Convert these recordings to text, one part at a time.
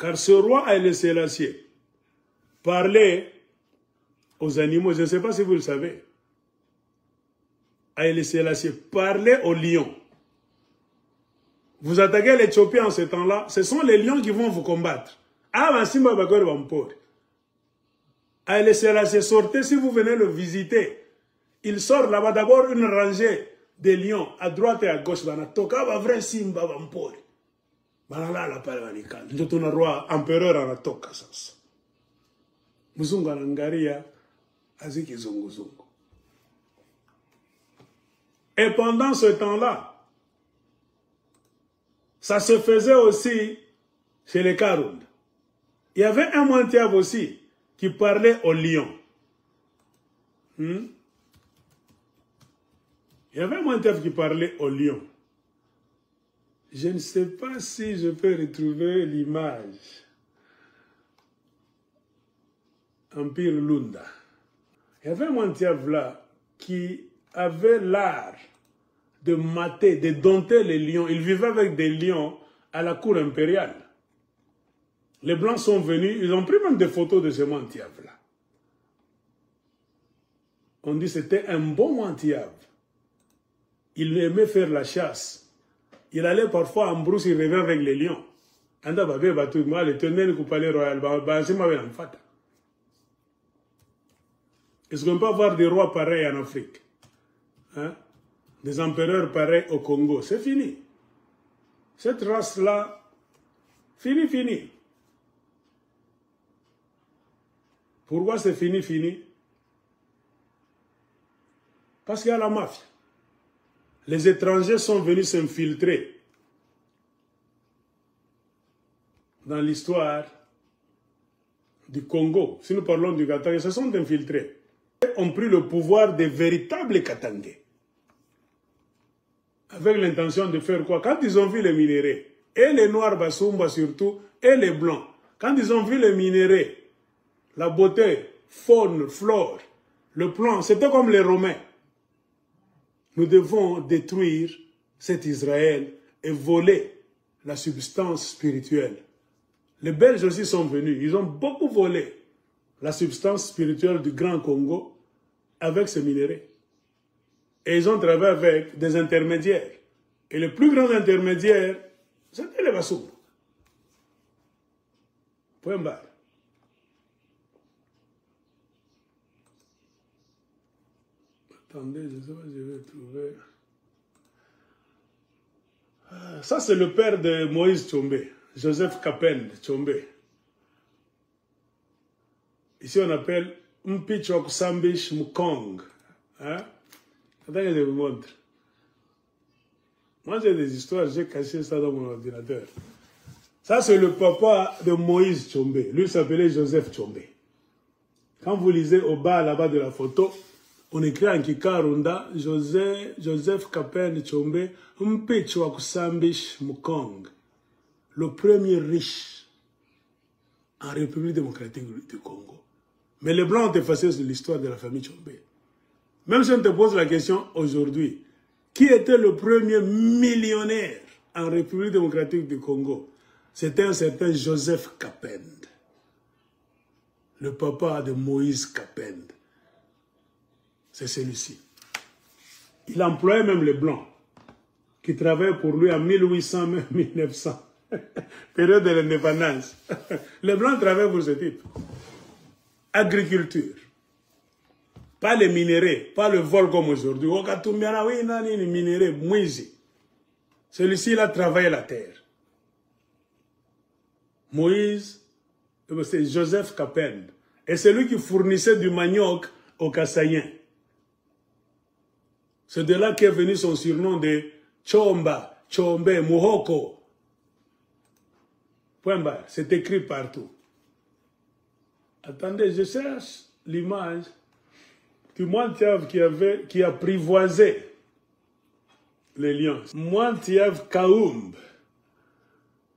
Car ce roi Haïlé Sélassié parlait aux animaux, je ne sais pas si vous le savez. Haïlé Sélassié parlait aux lions. Vous attaquez l'Éthiopie en ce temps-là, ce sont les lions qui vont vous combattre. Haïlé Sélassié sortez, si vous venez le visiter, il sort là-bas d'abord une rangée de lions à droite et à gauche. Toka va vrai simba vampori. Banala la pale vanikana. Njoto na roi empereur anatoka sasa. Mzungu anangaria aziki zungu zungu. Et pendant ce temps-là, ça se faisait aussi chez les Karound. Il y avait un Mwantiav aussi qui parlait aux lions. Il y avait un Mwantiav qui parlait aux lions. Je ne sais pas si je peux retrouver l'image. Empire Lunda. Il y avait un Mwantiav là qui avait l'art de mater, de dompter les lions. Il vivait avec des lions à la cour impériale. Les Blancs sont venus, ils ont pris même des photos de ce Mwantiav là. On dit que c'était un bon Mwantiav. Il aimait faire la chasse. Il allait parfois en brousse, il revenait avec les lions. Est-ce qu'on peut avoir des rois pareils en Afrique? Hein? Des empereurs pareils au Congo? C'est fini. Cette race-là, fini. Pourquoi c'est fini? Parce qu'il y a la mafia. Les étrangers sont venus s'infiltrer dans l'histoire du Congo. Si nous parlons du Katanga, ils se sont infiltrés. Ils ont pris le pouvoir des véritables Katangais. Avec l'intention de faire quoi? Quand ils ont vu les minéraux, et les Noirs Basumba surtout, et les Blancs, quand ils ont vu les minéraux, la beauté, faune, flore, le plan, c'était comme les Romains. Nous devons détruire cet Israël et voler la substance spirituelle. Les Belges aussi sont venus. Ils ont beaucoup volé la substance spirituelle du Grand Congo avec ces minéraux. Et ils ont travaillé avec des intermédiaires. Et le plus grand intermédiaire, c'était les Bassoum. Point barre. Attendez, je ne sais pas si je vais trouver. Ça, c'est le père de Moïse Tchombe, Joseph Kapend Tchombe. Ici, on appelle Mpichok Sambish Mukong. Hein? Attendez que je vous montre. Moi, j'ai des histoires, j'ai caché ça dans mon ordinateur. Ça, c'est le papa de Moïse Tchombe. Lui, il s'appelait Joseph Tchombe. Quand vous lisez au bas, là-bas de la photo, on écrit en Kikarunda, Joseph Kapend Tchombe, Mpichok Sambish Mukong. Le premier riche en République démocratique du Congo. Mais les Blancs ont effacé l'histoire de la famille Tchombe. Même si on te pose la question aujourd'hui, qui était le premier millionnaire en République démocratique du Congo? C'était un certain Joseph Kapend, le papa de Moïse Kapend. C'est celui-ci. Il employait même les Blancs, qui travaillaient pour lui en 1800, même 1900, période de l'indépendance. Les Blancs travaillaient pour ce type. Agriculture. Pas les minéraux, pas le vol comme aujourd'hui. Celui-ci, il a travaillé la terre. Moïse, c'est Joseph Kapend. Et c'est lui qui fournissait du manioc aux Kassaïens. C'est de là qu'est venu son surnom de Chomba, Chombe, Mohoko. Point barre, c'est écrit partout. Attendez, je cherche l'image du Mwantiav qui apprivoisait les lions. Mwantiav Kaoumb,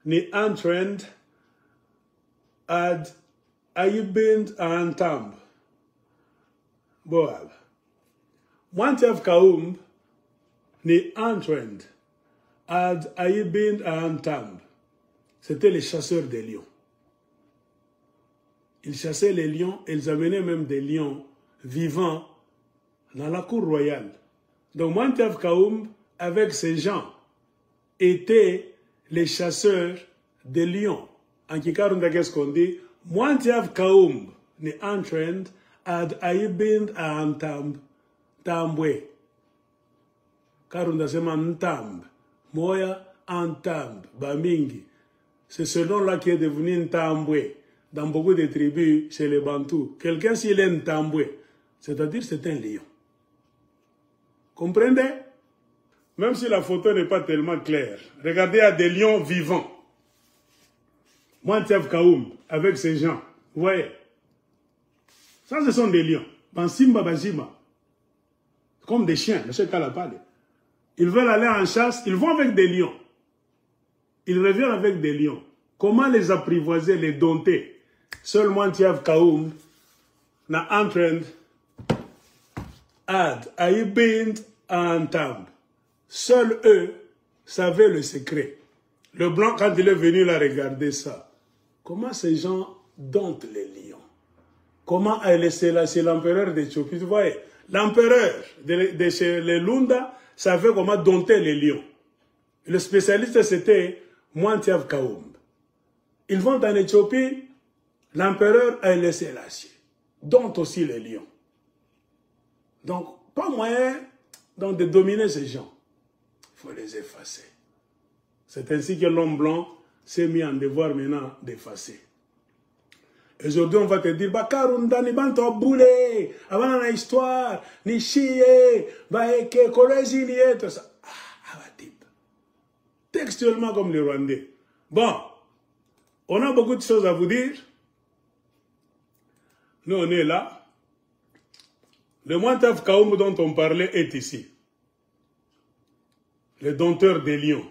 ni entraîned ad Ayibind Antamb. Boab. Mwantiav Kaoumb, ni entraîned ad Ayibind Antamb. C'était les chasseurs des lions. Ils chassaient les lions et ils amenaient même des lions vivants dans la cour royale. Donc Mointiaf Kaoum, avec ces gens, étaient les chasseurs des lions. En Kikarunda, qu'est-ce qu'on dit? Mointiaf Kaoum ni entraîned ad aibin à Antamb, Tambwe. Karunda sema Ntamb, Moya Antamb, Bamingi. C'est ce nom-là qui est devenu Ntambwe. Dans beaucoup de tribus, chez les Bantous. Quelqu'un, s'il est Ntambwe, c'est-à-dire c'est un lion. Comprenez? Même si la photo n'est pas tellement claire. Regardez, il y a des lions vivants. Mointiaf Kaoum, avec ces gens. Vous voyez? Ça, ce sont des lions. Bansimba Bajima. Comme des chiens, M. Kalapale. Ils veulent aller en chasse, ils vont avec des lions. Ils reviennent avec des lions. Comment les apprivoiser, les dompter? Seul Mointiaf Kaoum n'a entraîné Ad, Aïbind, Antamb. Seuls eux savaient le secret. Le blanc, quand il est venu là regarder ça, comment ces gens domptent les lions? Comment Haïlé Sélassie, l'empereur d'Éthiopie, vous voyez, l'empereur de chez les Lunda savait comment dompter les lions. Le spécialiste, c'était Mointiaf Kaoum. Ils vont en Éthiopie, l'empereur Haïlé Sélassie dompte aussi les lions. Donc, pas moyen donc, de dominer ces gens. Il faut les effacer. C'est ainsi que l'homme blanc s'est mis en devoir maintenant d'effacer. Aujourd'hui, on va te dire, Bakarunda ni banto boulé, avant la histoire, ni chié, baeke, kolezi ni tout ça. Ah, type. Textuellement comme les Rwandais. Bon, on a beaucoup de choses à vous dire. Nous, on est là. Le Mointiaf Kaoum dont on parlait est ici. Le dompteur des lions.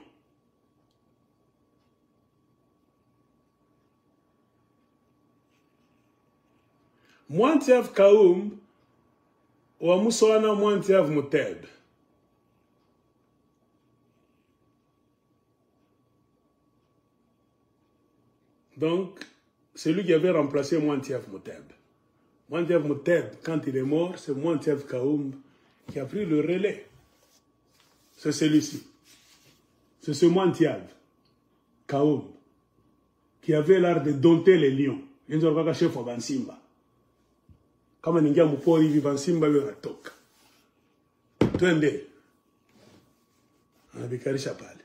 Mointiaf Kaoum, ou Moussoana Mointiaf Mouteb. Donc, c'est lui qui avait remplacé Mointiaf Mouteb. Mointiaf Mouteb, quand il est mort, c'est Mointiaf Kaoum qui a pris le relais. C'est celui-ci. C'est ce Mointiaf Kaoum qui avait l'art de dompter les lions. Il nous a chef de Simba. Comme un gars moupori vivant Simba, il a toka. Twende. On a bikari chapale.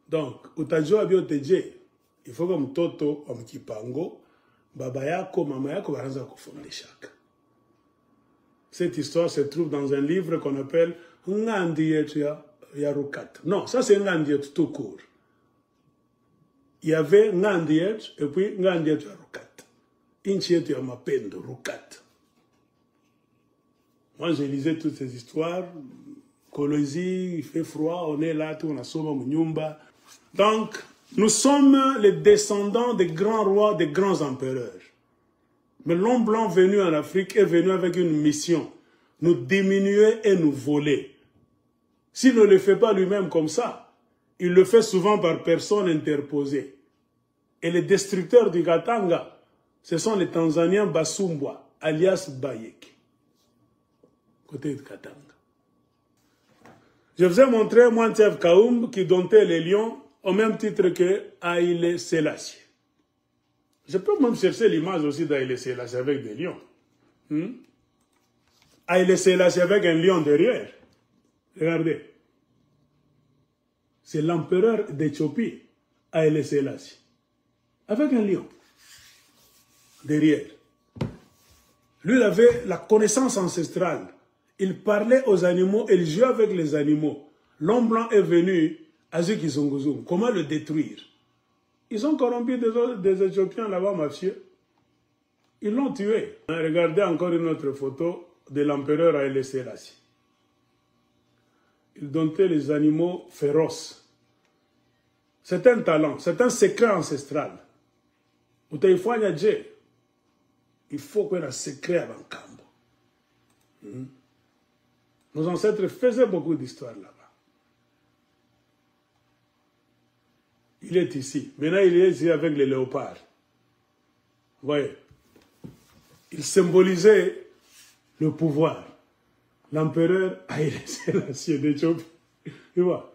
Donc, utajo abioteje, il faut comme toto, comme kipango, baba yako, mama yako, baranza kufonde shaka. Cette histoire se trouve dans un livre qu'on appelle Ngandi Yarukat. Non, ça c'est Ngandi tout court. Il y avait Ngandi et puis Ngandi Yarukat. Inchi yetu ya mapendo, Rukat. Moi, je lisais toutes ces histoires. Kolwezi, il fait froid, on est là, tout, on a soma munyumba. Donc, nous sommes les descendants des grands rois, des grands empereurs. Mais l'homme blanc venu en Afrique est venu avec une mission. Nous diminuer et nous voler. S'il ne le fait pas lui-même comme ça, il le fait souvent par personne interposée. Et les destructeurs du Katanga, ce sont les Tanzaniens Basumbwa, alias Bayek, côté de Katanga. Je vous ai montré Mointiaf Kaoum qui domptait les lions au même titre que Haïlé Sélassie. Je peux même chercher l'image aussi d'Haïlé Sélassie avec des lions. Haïlé Sélassie avec un lion derrière. Regardez. C'est l'empereur d'Éthiopie, Haïlé Sélassie, avec un lion derrière. Lui, il avait la connaissance ancestrale. Il parlait aux animaux, il jouait avec les animaux. L'homme blanc est venu à Zikizunguzum. Comment le détruire? Ils ont corrompu des Éthiopiens là-bas, mafieux. Ils l'ont tué. Regardez encore une autre photo de l'empereur Haïlé Sélassie. Il domptait les animaux féroces. C'est un talent, c'est un secret ancestral. Il faut qu'on ait un secret avant Kambo. Nos ancêtres faisaient beaucoup d'histoires là-bas. Il est ici. Maintenant, il est ici avec les léopards. voyez, il symbolisait le pouvoir. L'empereur Haïlé Sélassié d'Éthiopie. Tu vois.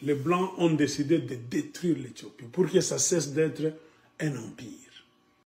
Les Blancs ont décidé de détruire l'Éthiopie pour que ça cesse d'être un empire.